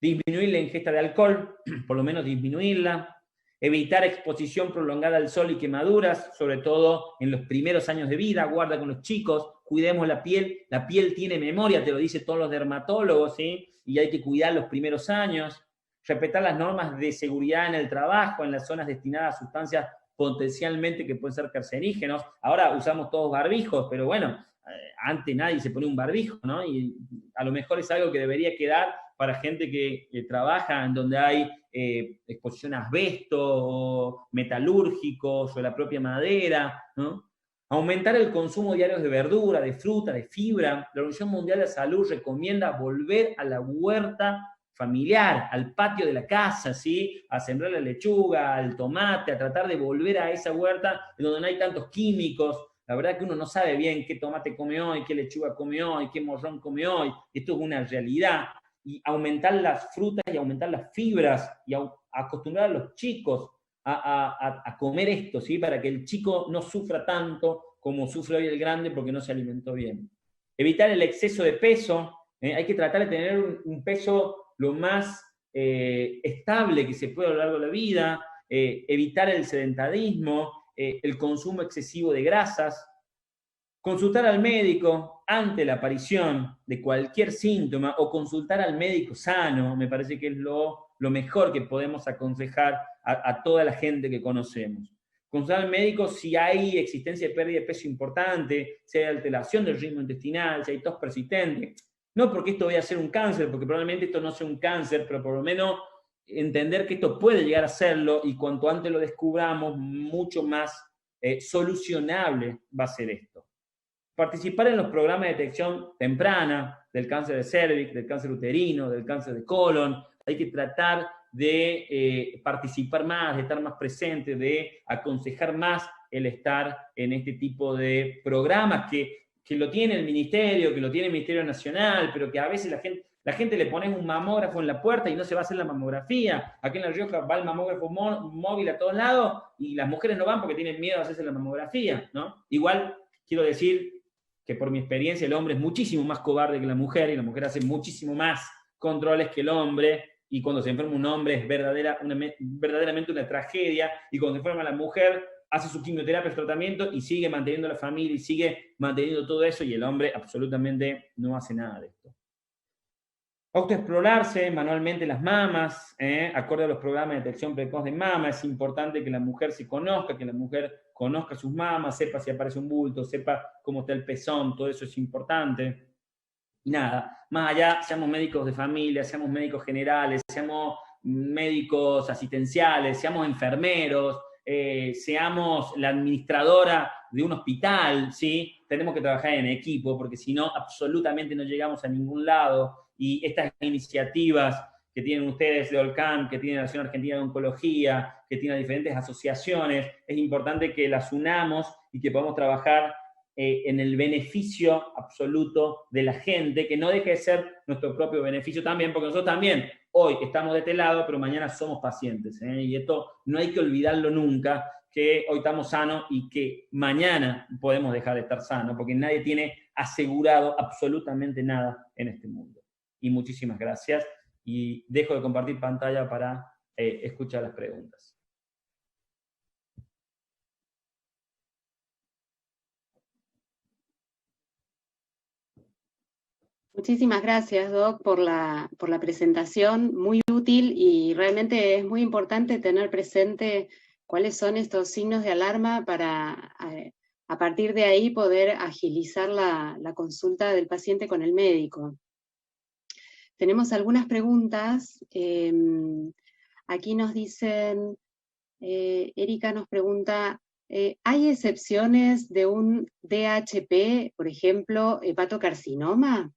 Disminuir la ingesta de alcohol, por lo menos disminuirla. Evitar exposición prolongada al sol y quemaduras, sobre todo en los primeros años de vida. Guarda con los chicos, cuidemos la piel tiene memoria, te lo dicen todos los dermatólogos, ¿sí? Y hay que cuidar los primeros años. Respetar las normas de seguridad en el trabajo, en las zonas destinadas a sustancias potencialmente que pueden ser cancerígenos. Ahora usamos todos barbijos, pero bueno, antes nadie se ponía un barbijo, ¿no? Y a lo mejor es algo que debería quedar para gente que trabaja en donde hay exposición a asbesto, o metalúrgicos, o la propia madera, ¿no? Aumentar el consumo diario de verdura, de fruta, de fibra. La Organización Mundial de la Salud recomienda volver a la huerta familiar, al patio de la casa, ¿sí? A sembrar la lechuga, al tomate, a tratar de volver a esa huerta en donde no hay tantos químicos. La verdad que uno no sabe bien qué tomate come hoy, qué lechuga come hoy, qué morrón come hoy. Esto es una realidad. Y aumentar las frutas y aumentar las fibras y acostumbrar a los chicos a comer esto, ¿sí? Para que el chico no sufra tanto como sufre hoy el grande porque no se alimentó bien. Evitar el exceso de peso, hay que tratar de tener un peso lo más estable que se pueda a lo largo de la vida, evitar el sedentarismo, el consumo excesivo de grasas, consultar al médico ante la aparición de cualquier síntoma o consultar al médico sano, me parece que es lo mejor que podemos aconsejar a toda la gente que conocemos. Consultar al médico si hay existencia de pérdida de peso importante, si hay alteración del ritmo intestinal, si hay tos persistente. No porque esto vaya a ser un cáncer, porque probablemente esto no sea un cáncer, pero por lo menos entender que esto puede llegar a serlo y cuanto antes lo descubramos, mucho más solucionable va a ser esto. Participar en los programas de detección temprana del cáncer de cervix, del cáncer uterino, del cáncer de colon. Hay que tratar de participar más, de estar más presente, de aconsejar más el estar en este tipo de programas que lo tiene el ministerio, que lo tiene el Ministerio Nacional, pero que a veces la gente le pone un mamógrafo en la puerta y no se va a hacer la mamografía. Aquí en La Rioja va el mamógrafo móvil a todos lados y las mujeres no van porque tienen miedo a hacerse la mamografía, ¿no? Igual, quiero decir que por mi experiencia el hombre es muchísimo más cobarde que la mujer y la mujer hace muchísimo más controles que el hombre y cuando se enferma un hombre es verdaderamente una tragedia y cuando se enferma la mujer hace su quimioterapia, su tratamiento y sigue manteniendo la familia y sigue manteniendo todo eso y el hombre absolutamente no hace nada de esto. Autoexplorarse manualmente las mamas, acorde a los programas de detección precoz de mama, es importante que la mujer se conozca, que la mujer conozca sus mamas, sepa si aparece un bulto, sepa cómo está el pezón, todo eso es importante. Y nada, más allá, seamos médicos de familia, seamos médicos generales, seamos médicos asistenciales, seamos enfermeros, seamos la administradora de un hospital, ¿sí? Tenemos que trabajar en equipo, porque si no, absolutamente no llegamos a ningún lado. Y estas iniciativas que tienen ustedes de OLCAM, que tiene la Asociación Argentina de Oncología, que tiene diferentes asociaciones, es importante que las unamos y que podamos trabajar en el beneficio absoluto de la gente, que no deje de ser nuestro propio beneficio también, porque nosotros también hoy estamos de este lado, pero mañana somos pacientes, y esto no hay que olvidarlo nunca, que hoy estamos sanos y que mañana podemos dejar de estar sanos, porque nadie tiene asegurado absolutamente nada en este mundo. Y muchísimas gracias, y dejo de compartir pantalla para escuchar las preguntas. Muchísimas gracias, Doc, por la presentación, muy útil y realmente es muy importante tener presente cuáles son estos signos de alarma para a partir de ahí poder agilizar la consulta del paciente con el médico. Tenemos algunas preguntas. Aquí nos dicen, Erika nos pregunta, ¿hay excepciones de un DHP, por ejemplo, hepatocarcinoma?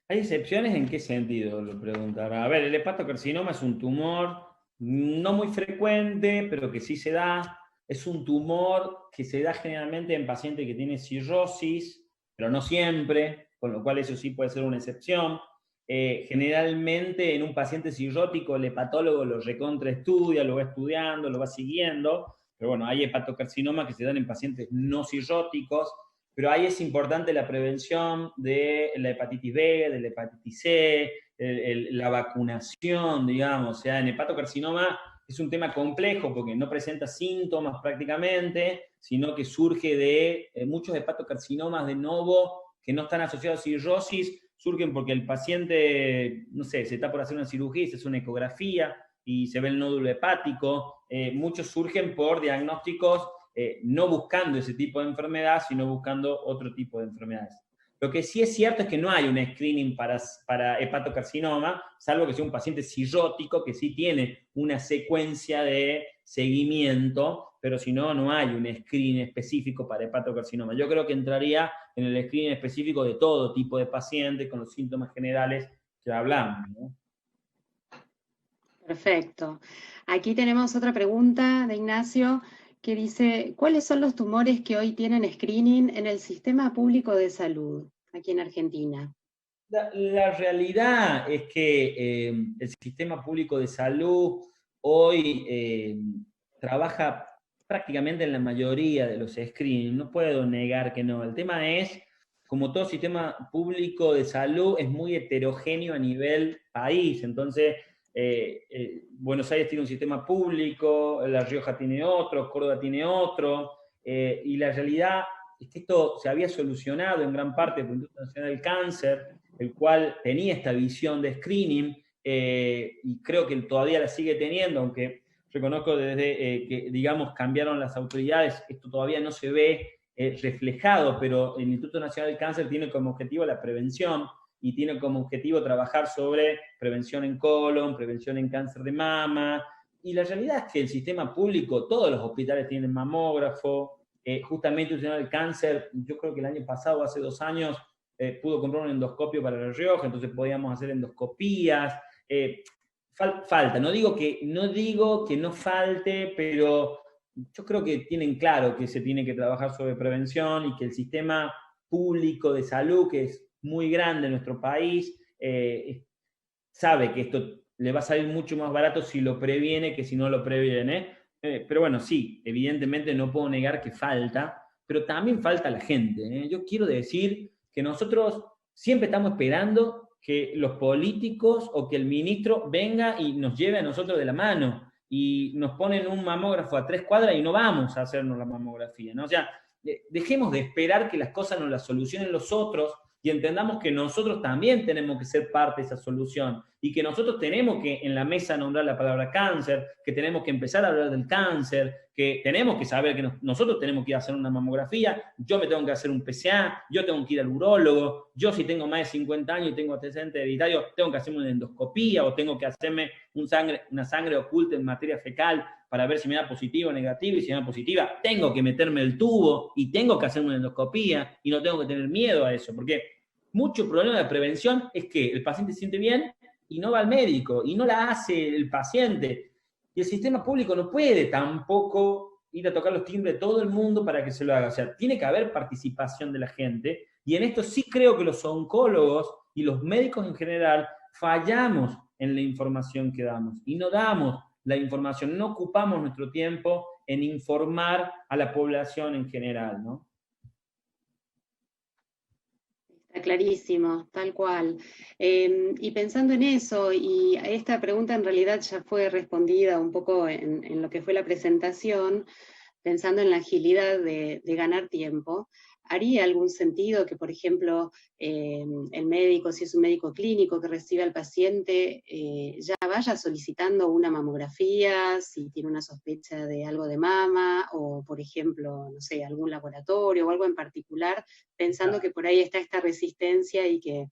¿Hay excepciones en qué sentido? Lo preguntará. A ver, el hepatocarcinoma es un tumor no muy frecuente, pero que sí se da. Es un tumor que se da generalmente en pacientes que tienen cirrosis, pero no siempre, con lo cual eso sí puede ser una excepción. Generalmente en un paciente cirrótico el hepatólogo lo recontraestudia, lo va estudiando, lo va siguiendo, pero bueno, hay hepatocarcinoma que se dan en pacientes no cirróticos, pero ahí es importante la prevención de la hepatitis B, de la hepatitis C, la vacunación, digamos. O sea, en hepatocarcinoma es un tema complejo porque no presenta síntomas prácticamente, sino que surge de muchos hepatocarcinomas de novo que no están asociados a cirrosis, surgen porque el paciente, no sé, se está por hacer una cirugía, se hace una ecografía y se ve el nódulo hepático. Muchos surgen por diagnósticos no buscando ese tipo de enfermedad, sino buscando otro tipo de enfermedades. Lo que sí es cierto es que no hay un screening para hepatocarcinoma, salvo que sea un paciente cirrótico que sí tiene una secuencia de seguimiento, pero si no, no hay un screening específico para hepatocarcinoma. Yo creo que entraría en el screening específico de todo tipo de pacientes con los síntomas generales que hablamos, ¿no? Perfecto. Aquí tenemos otra pregunta de Ignacio que dice, ¿cuáles son los tumores que hoy tienen screening en el sistema público de salud aquí en Argentina? La realidad es que el sistema público de salud hoy trabaja prácticamente en la mayoría de los screenings, no puedo negar que no. El tema es, como todo sistema público de salud, es muy heterogéneo a nivel país. Entonces, Buenos Aires tiene un sistema público, La Rioja tiene otro, Córdoba tiene otro, y la realidad es que esto se había solucionado en gran parte por el Instituto Nacional del Cáncer, el cual tenía esta visión de screening, y creo que todavía la sigue teniendo, aunque reconozco desde que, digamos, cambiaron las autoridades, esto todavía no se ve reflejado, pero el Instituto Nacional del Cáncer tiene como objetivo la prevención, y tiene como objetivo trabajar sobre prevención en colon, prevención en cáncer de mama, y la realidad es que el sistema público, todos los hospitales tienen mamógrafo, justamente el Nacional del Cáncer, yo creo que el año pasado, hace 2 años, pudo comprar un endoscopio para La Rioja, entonces podíamos hacer endoscopías. Falta, no digo que no falte, pero yo creo que tienen claro que se tiene que trabajar sobre prevención y que el sistema público de salud, que es muy grande en nuestro país, sabe que esto le va a salir mucho más barato si lo previene que si no lo previene. Pero bueno, sí, evidentemente no puedo negar que falta, pero también falta la gente. Yo quiero decir que nosotros siempre estamos esperando que los políticos o que el ministro venga y nos lleve a nosotros de la mano, y nos ponen un mamógrafo a 3 cuadras y no vamos a hacernos la mamografía, ¿no? O sea, dejemos de esperar que las cosas nos las solucionen los otros, y entendamos que nosotros también tenemos que ser parte de esa solución, y que nosotros tenemos que en la mesa nombrar la palabra cáncer, que tenemos que empezar a hablar del cáncer, que tenemos que saber que nosotros tenemos que ir a hacer una mamografía, yo me tengo que hacer un PCA, yo tengo que ir al urólogo, yo si tengo más de 50 años y tengo antecedentes hereditarios, tengo que hacerme una endoscopía, o tengo que hacerme una sangre oculta en materia fecal para ver si me da positivo o negativo, y si me da positiva, tengo que meterme el tubo y tengo que hacerme una endoscopía, y no tengo que tener miedo a eso, porque mucho problema de prevención es que el paciente se siente bien y no va al médico, y no la hace el paciente. Y el sistema público no puede tampoco ir a tocar los timbres de todo el mundo para que se lo haga. O sea, tiene que haber participación de la gente, y en esto sí creo que los oncólogos y los médicos en general fallamos en la información que damos, y no damos la información, no ocupamos nuestro tiempo en informar a la población en general, ¿no? Está clarísimo, tal cual. Y pensando en eso, y esta pregunta en realidad ya fue respondida un poco en lo que fue la presentación, pensando en la agilidad de ganar tiempo, ¿haría algún sentido que, por ejemplo, el médico, si es un médico clínico que recibe al paciente, ya vaya solicitando una mamografía, si tiene una sospecha de algo de mama, o, por ejemplo, no sé, algún laboratorio o algo en particular, pensando que por ahí está esta resistencia y que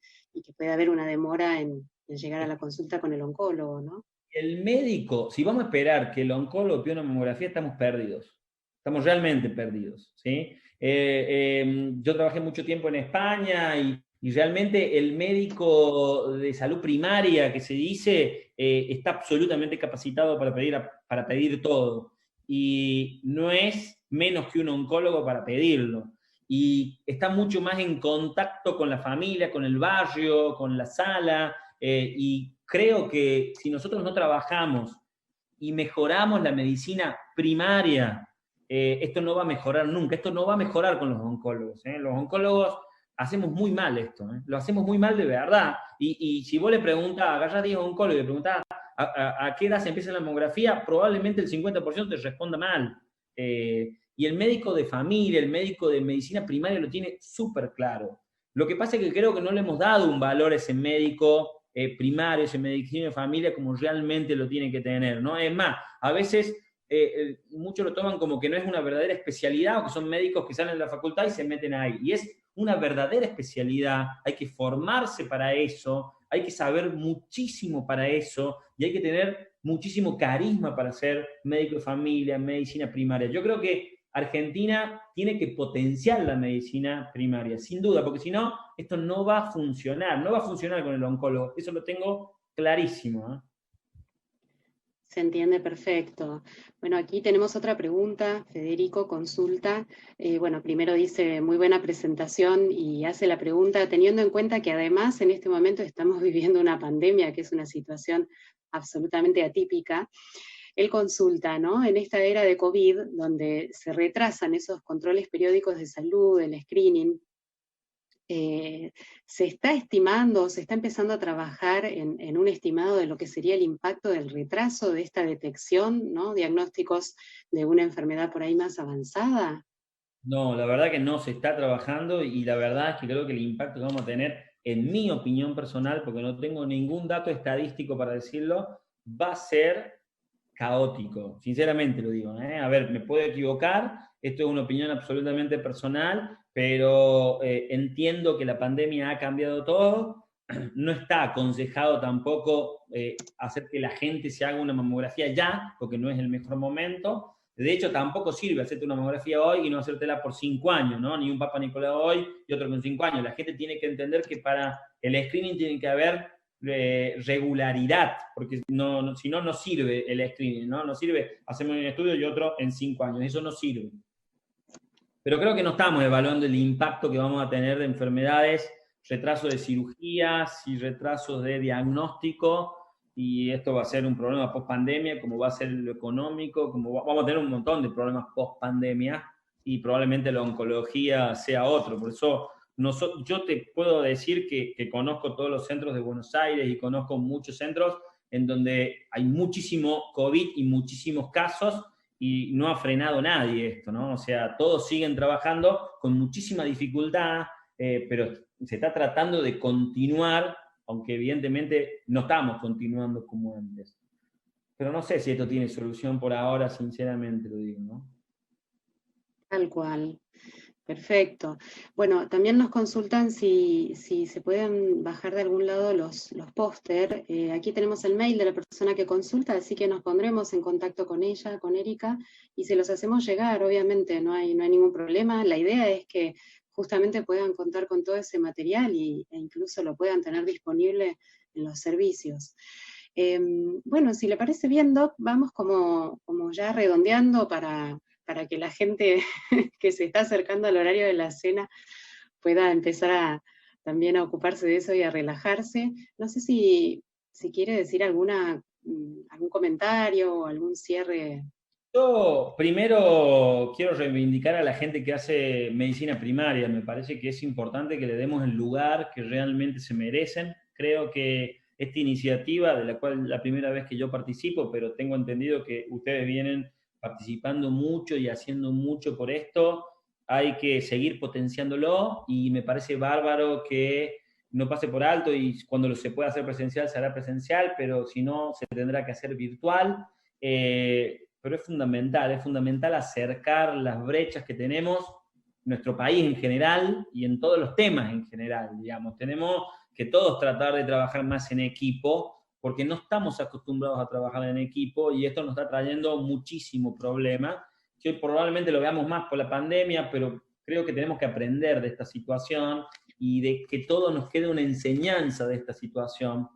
puede haber una demora en llegar a la consulta con el oncólogo, ¿no? El médico, si vamos a esperar que el oncólogo pida una mamografía, estamos perdidos. Estamos realmente perdidos, ¿sí? Yo trabajé mucho tiempo en España, y realmente el médico de salud primaria, que se dice, está absolutamente capacitado para pedir todo. Y no es menos que un oncólogo para pedirlo. Y está mucho más en contacto con la familia, con el barrio, con la sala, y creo que si nosotros no trabajamos y mejoramos la medicina primaria, esto no va a mejorar nunca, esto no va a mejorar con los oncólogos. Los oncólogos hacemos muy mal esto, lo hacemos muy mal de verdad. Y si vos le preguntás, agarrás 10 oncólogos y le preguntás a qué edad se empieza la mamografía, probablemente el 50% te responda mal. Y el médico de familia, el médico de medicina primaria lo tiene súper claro. Lo que pasa es que creo que no le hemos dado un valor a ese médico primario, ese medicina de familia, como realmente lo tiene que tener, ¿no? Es más, a veces muchos lo toman como que no es una verdadera especialidad, o que son médicos que salen de la facultad y se meten ahí. Y es una verdadera especialidad, hay que formarse para eso, hay que saber muchísimo para eso, y hay que tener muchísimo carisma para ser médico de familia, medicina primaria. Yo creo que Argentina tiene que potenciar la medicina primaria, sin duda, porque si no, esto no va a funcionar con el oncólogo, eso lo tengo clarísimo, ¿eh? Se entiende perfecto. Bueno, aquí tenemos otra pregunta. Federico consulta. Bueno, primero dice, muy buena presentación, y hace la pregunta, teniendo en cuenta que además en este momento estamos viviendo una pandemia, que es una situación absolutamente atípica, él consulta, ¿no? En esta era de COVID, donde se retrasan esos controles periódicos de salud, el screening, se está estimando, se está empezando a trabajar en un estimado de lo que sería el impacto del retraso de esta detección, ¿no? Diagnósticos de una enfermedad por ahí más avanzada. No, la verdad que no se está trabajando y la verdad es que creo que el impacto que vamos a tener, en mi opinión personal, porque no tengo ningún dato estadístico para decirlo, va a ser caótico, sinceramente lo digo, ¿eh? A ver, me puedo equivocar, esto es una opinión absolutamente personal, pero entiendo que la pandemia ha cambiado todo, no está aconsejado tampoco hacer que la gente se haga una mamografía ya, porque no es el mejor momento. De hecho, tampoco sirve hacerte una mamografía hoy y no hacértela por 5 años, ¿no? Ni un Papa Nicolau hoy y otro con 5 años. La gente tiene que entender que para el screening tiene que haber regularidad, porque si no, no sirve el screening, ¿no? No sirve hacerme un estudio y otro en 5 años. Eso no sirve. Pero creo que no estamos evaluando el impacto que vamos a tener de enfermedades, retraso de cirugías y retrasos de diagnóstico, y esto va a ser un problema post-pandemia, como va a ser lo económico, vamos a tener un montón de problemas post-pandemia, y probablemente la oncología sea otro. Por eso yo te puedo decir que conozco todos los centros de Buenos Aires y conozco muchos centros en donde hay muchísimo COVID y muchísimos casos, y no ha frenado nadie esto, ¿no? O sea, todos siguen trabajando con muchísima dificultad, pero se está tratando de continuar, aunque evidentemente no estamos continuando como antes. Pero no sé si esto tiene solución por ahora, sinceramente lo digo, ¿no? Tal cual. Perfecto. Bueno, también nos consultan si se pueden bajar de algún lado los póster. Aquí tenemos el mail de la persona que consulta, así que nos pondremos en contacto con ella, con Erika, y se los hacemos llegar, obviamente, no hay ningún problema. La idea es que justamente puedan contar con todo ese material e incluso lo puedan tener disponible en los servicios. Bueno, si le parece bien, Doc, vamos como ya redondeando para que la gente que se está acercando al horario de la cena pueda empezar también a ocuparse de eso y a relajarse. No sé si quiere decir algún comentario o algún cierre. Yo primero quiero reivindicar a la gente que hace medicina primaria. Me parece que es importante que le demos el lugar que realmente se merecen. Creo que esta iniciativa, de la cual la primera vez que yo participo, pero tengo entendido que ustedes vienen participando mucho y haciendo mucho por esto, hay que seguir potenciándolo, y me parece bárbaro que no pase por alto, y cuando se pueda hacer presencial se hará presencial, pero si no se tendrá que hacer virtual. Pero es fundamental acercar las brechas que tenemos en nuestro país en general y en todos los temas en general, digamos. Tenemos que todos tratar de trabajar más en equipo, porque no estamos acostumbrados a trabajar en equipo, y esto nos está trayendo muchísimo problema, que probablemente lo veamos más por la pandemia, pero creo que tenemos que aprender de esta situación y de que todo nos quede una enseñanza de esta situación.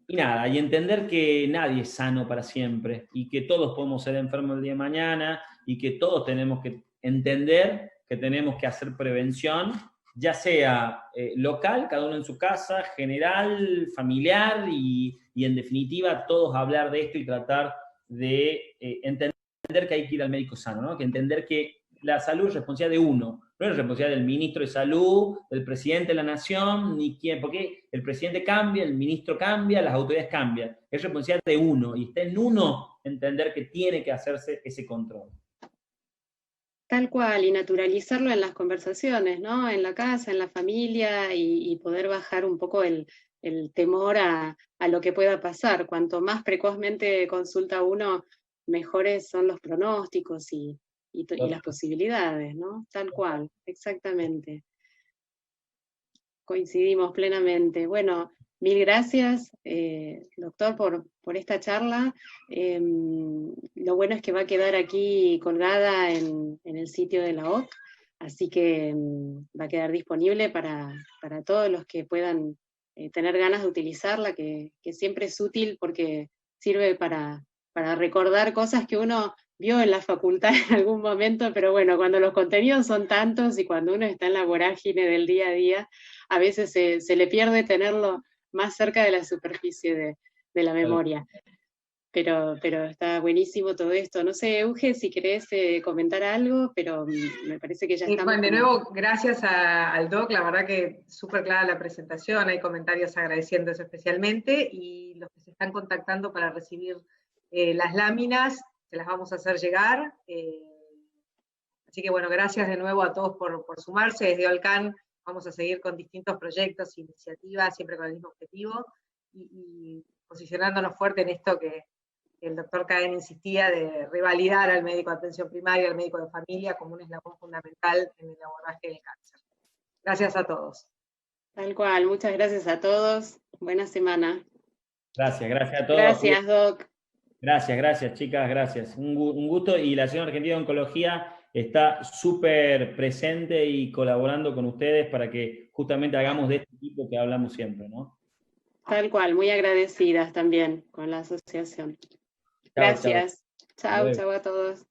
Y nada, y entender que nadie es sano para siempre, y que todos podemos ser enfermos el día de mañana, y que todos tenemos que entender que tenemos que hacer prevención, ya sea local, cada uno en su casa, general, familiar, y en definitiva todos hablar de esto y tratar de entender que hay que ir al médico sano, ¿no? Que entender que la salud es responsabilidad de uno, no es responsabilidad del ministro de salud, del presidente de la nación, ni quién, porque el presidente cambia, el ministro cambia, las autoridades cambian. Es responsabilidad de uno, y está en uno entender que tiene que hacerse ese control. Tal cual, y naturalizarlo en las conversaciones, ¿no? En la casa, en la familia, y poder bajar un poco el temor a lo que pueda pasar. Cuanto más precozmente consulta uno, mejores son los pronósticos y las posibilidades, ¿no? Tal cual, exactamente. Coincidimos plenamente. Bueno, mil gracias, doctor, por esta charla. Lo bueno es que va a quedar aquí colgada en el sitio de la OC, así que va a quedar disponible para todos los que puedan tener ganas de utilizarla, que siempre es útil porque sirve para recordar cosas que uno vio en la facultad en algún momento, pero bueno, cuando los contenidos son tantos y cuando uno está en la vorágine del día a día, a veces se le pierde tenerlo más cerca de la superficie de la memoria. pero está buenísimo todo esto. No sé, Euge, si querés comentar algo, pero me parece que ya estamos... Bueno, de nuevo, gracias al Doc, la verdad que súper clara la presentación, hay comentarios agradeciendo eso especialmente, y los que se están contactando para recibir las láminas, se las vamos a hacer llegar. Así que bueno, gracias de nuevo a todos por sumarse. Desde Olcan vamos a seguir con distintos proyectos, iniciativas, siempre con el mismo objetivo, y posicionándonos fuerte en esto que el doctor Cahen insistía, de revalidar al médico de atención primaria, al médico de familia, como un eslabón fundamental en el abordaje del cáncer. Gracias a todos. Tal cual, muchas gracias a todos. Buena semana. Gracias a todos. Gracias, Doc. Gracias, chicas, gracias. Un gusto, y la Asociación Argentina de Oncología está súper presente y colaborando con ustedes para que justamente hagamos de este tipo que hablamos siempre, ¿no? Tal cual, muy agradecidas también con la asociación. Gracias. Chao a todos.